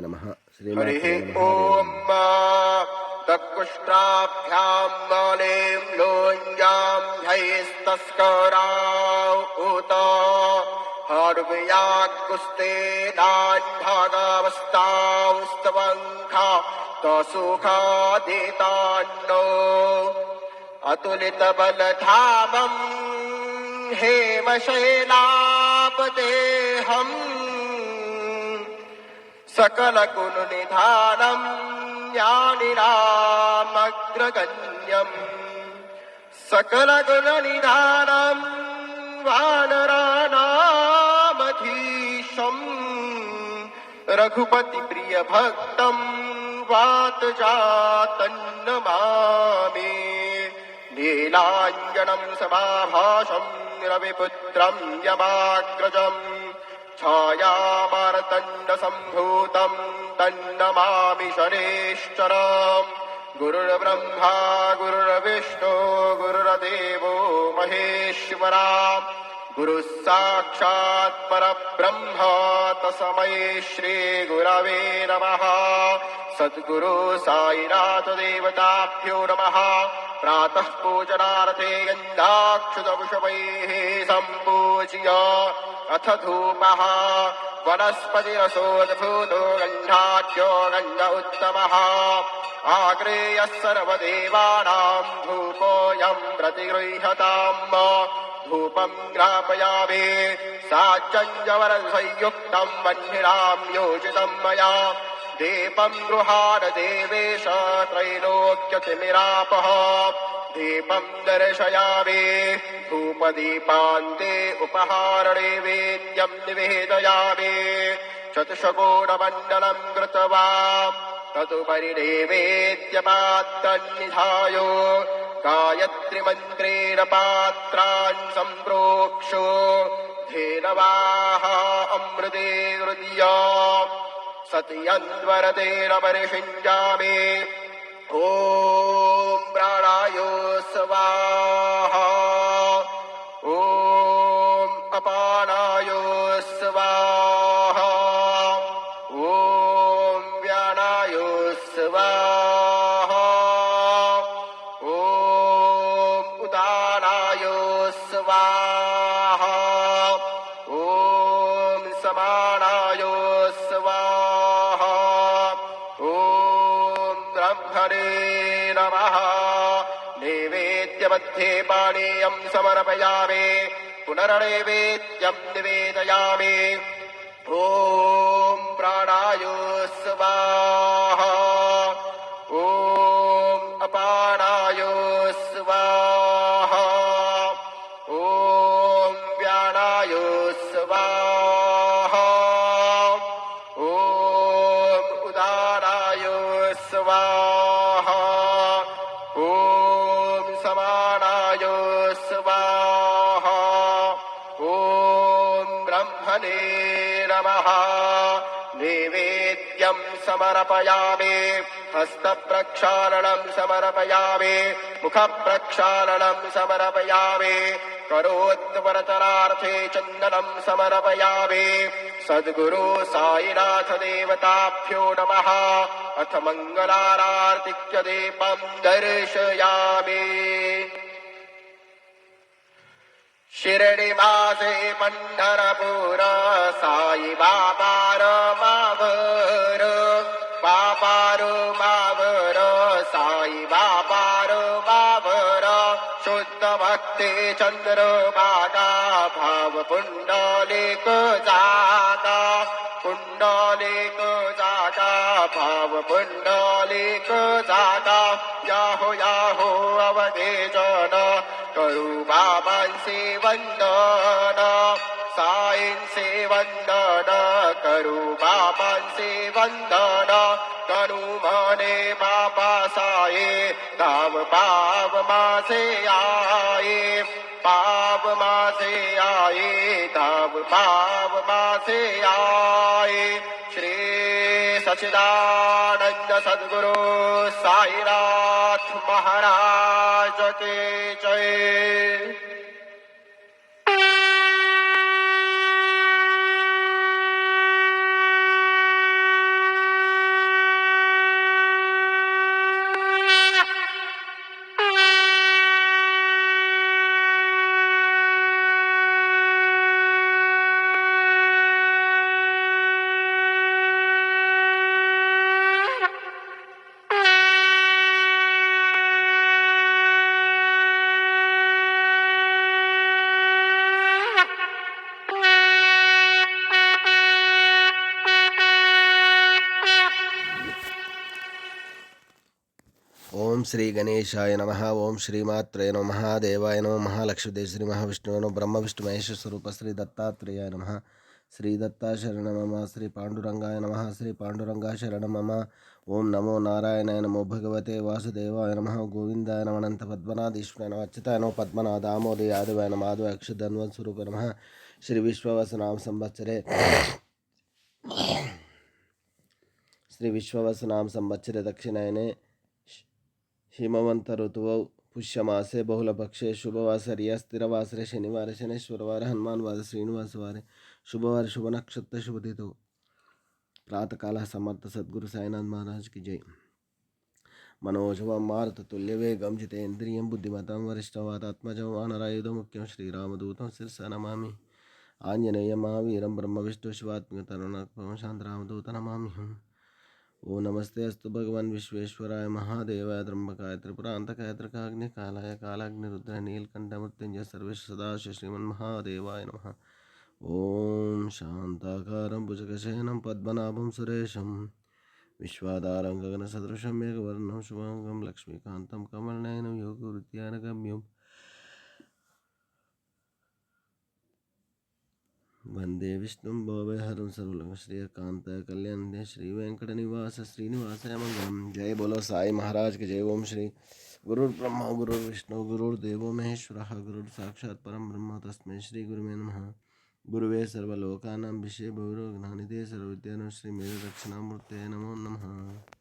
नमः। हरिः ॐ दकुष्ट्राभ्यां मौलिं लोञ्जां ह्यैस्तस्कराव उत हर्व्याकुस्तेनान्भागावस्तावस्तवङ्खा तसुखादितान्नो अतुलितबलधामं हेमशैलापदेहम् सकलगुणनिधानं ज्ञानिनामग्रगण्यम् सकलगुणनिधानं वानराणामधीशम् रघुपतिप्रियभक्तं वातजातन्नमामि नीलाञ्जनं समाभासं रविपुत्रं यमाग्रजम् छायामार्तण्डसम्भूतं तन्नमामि शनेश्चरम् गुरुर्ब्रह्मा गुरुर्विष्णु गुरुर्देवो महेश्वरा गुरुः साक्षात् परब्रह्म तस्मै श्रीगुरवे नमः। सद्गुरु साईनाथ देवताभ्यो नमः। प्रातः पूजनार्थे गन्धाक्षतपुष्पैः सम्पूज्य अथ धूपः वनस्पतिरसोद्भूतो गन्धाढ्यो गन्ध उत्तमः आग्रेयः सर्वदेवानां धूपोऽयं प्रतिगृह्यताम्। धूपं ग्रापयामि साज्जञ्जवरसंयुक्तं वह्निनां योजितं मया दीपं गृहाण देवेश त्रैलोक्यतिमिरापः दीपं दर्शयामि धूपदीपान्ते उपहारनैवेद्यं निवेदयामि चतुष्कोणमण्डलं कृत्वा तदुपरि नैवेद्यपात्रन्निधाय गायत्रीमन्त्रेण पात्रान् सम्प्रोक्ष्यो धेनवाः अमृते हृदय सत्यन्वरतेन परिषिञ्जामि ॐ प्राणाय स्वाहा ॐ अपानाय स्वाहा ॐ व्यानाय स्वाहा ॐ उदानाय स्वाहा ॐ समानाय स्वाहा ॐ ब्रह्मणे नमः। नैवेद्यमध्ये पानीयं समर्पयामि पुनर्नैवेद्यं निवेदयामि ॐ प्राणाय स्वाहा ॐ अपानाय स्वाहा ॐ व्यानाय स्वाहा ॐ उदानाय स्वाहा ॐ समानाय स्वाहा ॐ ब्रह्मणे नमः। नैवेद्यं समर्पयामि हस्तप्रक्षालनं समर्पयामि मुखप्रक्षालनं समर्पयामि करोत्तमरतनार्थे चन्दनं समर्पयामि सद्गुरु साईनाथ देवताभ्यो नमः। अथ मङ्गलारार्तिक्य दीपं दर्शयामि। शिरडिवासे पंढरपूर साई बाबार मावर बाबार मावर साई बाबार मावर शुद्ध भक्ती चंद्रभागा भाव पुंडलिक जागा पुंडलिक जागा भाव पुंडलिक जागा याहो याहो अवधे जन करू बाबांचे वंदन साईंचे वंदन करू बाबांचे वंदन तनु मने बाबा साये धाव पाव माझे आये पाव माझे आये धाव पाव माझे आये। श्री सच्चिदानंद सद्गुरु साईनाथ महाराज की जय। ఓం శ్రీ గణేశాయ నమ. ఓం శ్రీమాత్రే నమ. దేవాయ నమ. మహాలక్ష్మీదేవి శ్రీ మహావిష్ణువు నమ. బ్రహ్మ విష్ణు మహేశ్వర స్వరూప శ్రీ దత్తాత్రేయాయ నమ. శ్రీ దత్తా శరణ మమ. శ్రీ పాండురంగాయ నమ. శ్రీ పాండురంగా శరణ మమ. ఓం నమో నారాయణాయ నమో భగవతే వాసుదేవాయ నమ. గోవిందాయ నమ. అనంత పద్మనాథీశ్వరాయ నమ. అచ్యుతాయ నమ. పద్మనాథ దామోదయ యాదవాయ నమ. మాధవ అక్షధన్వన్ స్వరూప నమ. శ్రీ విశ్వవసనామ సంవత్సరే శ్రీ విశ్వవసనామ సంవత్సరే దక్షిణాయనే हिमवंत ऋतुवौ पुष्यमासे बहुलपक्षे शुभवासर्या स्थिरवासरे शनिवार शनेश्वरवार हनुमानवार श्रीनिवासवारे शुभवार शुभ नक्षत्र शुभतिथौ प्रातःकाल समर्थ सद्गुरु साईनाथ महाराज की जय. मनोजवं मारुततुल्यवेगं जितेन्द्रियं बुद्धिमतां वरिष्ठं वातात्मजं वानरायुधं मुख्यं श्रीरामदूतं शिरसा नमामि. आञ्जनेयं महावीरं ब्रह्मविष्णुशिवात्मकतरुणं शान्तरामदूतं नमाम्यहम्. ओ नमस्ते अस्तु भगवान विश्वेश्वराय महादेवाय त्र्यंबकाय त्रिपुरांतकाय त्रिकाग्निकालाय कालाग्निरुद्राय नीलकंठ मृत्युंजय सर्वेश सदाशिव श्रीमन्महादेवाय नमः. ओम शांताकारं भुजगशयनं पद्मनाभं सुरेशं विश्वाधारं गगनसदृशं मेघवर्णं शुभांगं लक्ष्मीकान्तं कमलनयनं योगवृत्यानगम्यं वंदे विष्णु भवहरं सर्वलोक श्रीकांताय कल्याण श्री वेंकट निवास श्रीनिवासाय मंगलम. जय बोलो साई महाराज के जय. ओम श्री गुरुर्ब्रह्मा गुरुर्विष्णु गुरुर्देवो महेश्वरः गुरुः साक्षात् परम ब्रह्म तस्मै श्री गुरुवे नमः. गुरुवे सर्वलोकानां विषये भवरो ज्ञानिते सर्वविद्यानां श्री मेध दक्षिणामूर्ते नमो नमः.